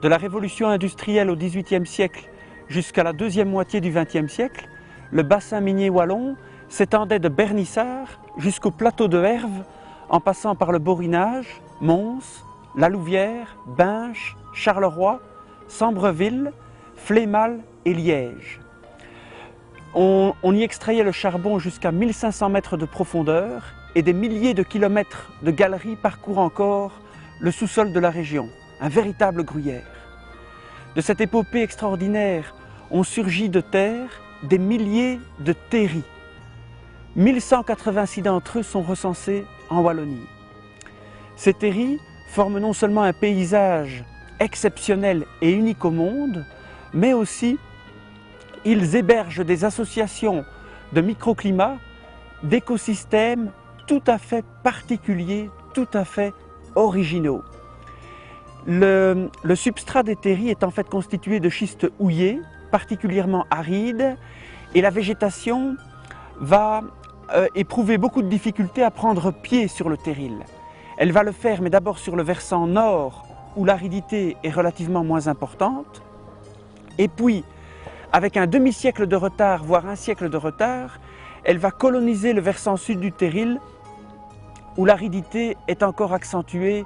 De la révolution industrielle au XVIIIe siècle jusqu'à la deuxième moitié du XXe siècle, le bassin minier wallon s'étendait de Bernissart jusqu'au plateau de Herve, en passant par le Borinage, Mons, La Louvière, Binche, Charleroi, Sambreville, Flémal et Liège. On y extrayait le charbon jusqu'à 1500 mètres de profondeur et des milliers de kilomètres de galeries parcourent encore le sous-sol de la région, un véritable gruyère. De cette épopée extraordinaire ont surgi de terre des milliers de terris. 1186 d'entre eux sont recensés en Wallonie. Ces terris forment non seulement un paysage exceptionnel et unique au monde, mais aussi ils hébergent des associations de microclimats, d'écosystèmes tout à fait particuliers, tout à fait originaux. Le substrat des terris est en fait constitué de schistes houillés, particulièrement arides, et la végétation va éprouver beaucoup de difficultés à prendre pied sur le terril. Elle va le faire, mais d'abord sur le versant nord, où l'aridité est relativement moins importante, et puis, avec un demi-siècle de retard, voire un siècle de retard, elle va coloniser le versant sud du terril, où l'aridité est encore accentuée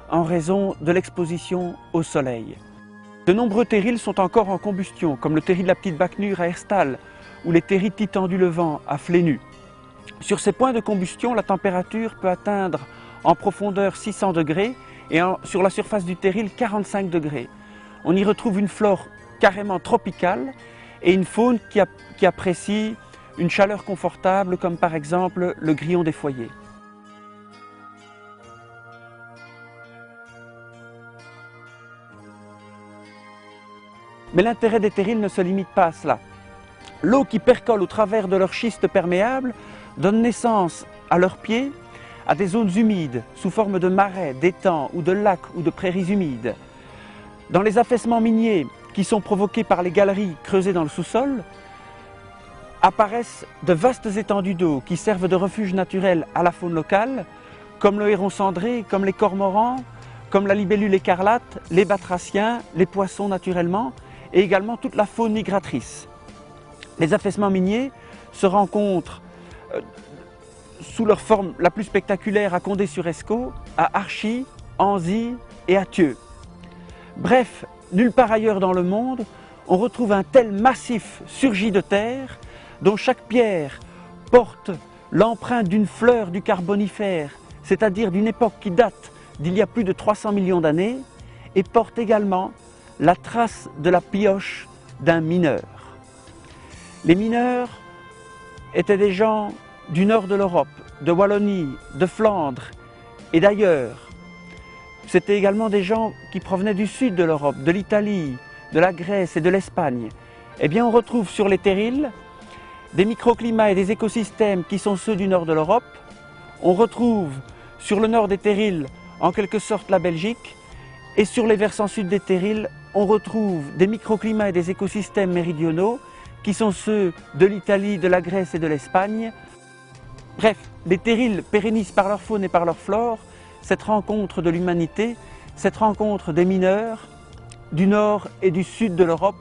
en raison de l'exposition au soleil. De nombreux terrils sont encore en combustion, comme le terril de la Petite Bacnure à Herstal, ou les terrils Titan du Levant à Flénu. Sur ces points de combustion, la température peut atteindre en profondeur 600 degrés et sur la surface du terril 45 degrés. On y retrouve une flore carrément tropicale et une faune qui apprécie une chaleur confortable, comme par exemple le grillon des foyers. Mais l'intérêt des terrils ne se limite pas à cela. L'eau qui percole au travers de leurs schistes perméables donne naissance à leurs pieds à des zones humides sous forme de marais, d'étangs ou de lacs ou de prairies humides. Dans les affaissements miniers qui sont provoqués par les galeries creusées dans le sous-sol, apparaissent de vastes étendues d'eau qui servent de refuge naturel à la faune locale, comme le héron cendré, comme les cormorans, comme la libellule écarlate, les batraciens, les poissons naturellement, et également toute la faune migratrice. Les affaissements miniers se rencontrent sous leur forme la plus spectaculaire à Condé-sur-Escaut, à Archy, Anzy et à Thieux. Bref, nulle part ailleurs dans le monde, on retrouve un tel massif surgi de terre, dont chaque pierre porte l'empreinte d'une fleur du Carbonifère, c'est-à-dire d'une époque qui date d'il y a plus de 300 millions d'années, et porte également la trace de la pioche d'un mineur. Les mineurs étaient des gens du nord de l'Europe, de Wallonie, de Flandre et d'ailleurs. C'étaient également des gens qui provenaient du sud de l'Europe, de l'Italie, de la Grèce et de l'Espagne. Eh bien, on retrouve sur les terrils des microclimats et des écosystèmes qui sont ceux du nord de l'Europe. On retrouve sur le nord des terrils, en quelque sorte, la Belgique. Et sur les versants sud des terrils, on retrouve des microclimats et des écosystèmes méridionaux qui sont ceux de l'Italie, de la Grèce et de l'Espagne. Bref, les terrils pérennisent par leur faune et par leur flore cette rencontre de l'humanité, cette rencontre des mineurs du nord et du sud de l'Europe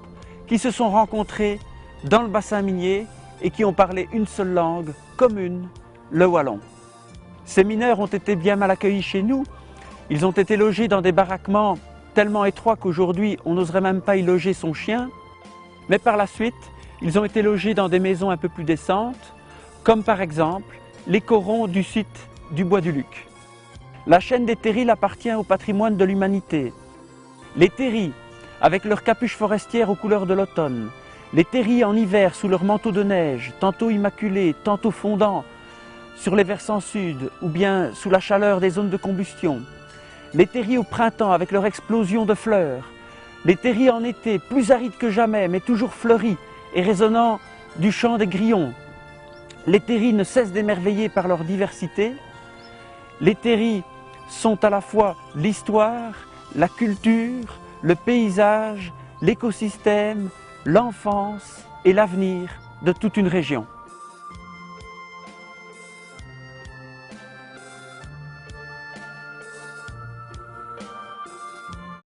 qui se sont rencontrés dans le bassin minier et qui ont parlé une seule langue commune, le wallon. Ces mineurs ont été bien mal accueillis chez nous. Ils ont été logés dans des baraquements tellement étroits qu'aujourd'hui on n'oserait même pas y loger son chien. Mais par la suite, ils ont été logés dans des maisons un peu plus décentes, comme par exemple les corons du site du Bois du Luc. La chaîne des terrils appartient au patrimoine de l'humanité. Les terrils, avec leurs capuches forestières aux couleurs de l'automne, les terrils en hiver sous leur manteau de neige, tantôt immaculés, tantôt fondants, sur les versants sud ou bien sous la chaleur des zones de combustion, les terrils au printemps avec leur explosion de fleurs, les terrils en été plus arides que jamais mais toujours fleuris et résonnant du chant des grillons. Les terrils ne cessent d'émerveiller par leur diversité. Les terrils sont à la fois l'histoire, la culture, le paysage, l'écosystème, l'enfance et l'avenir de toute une région.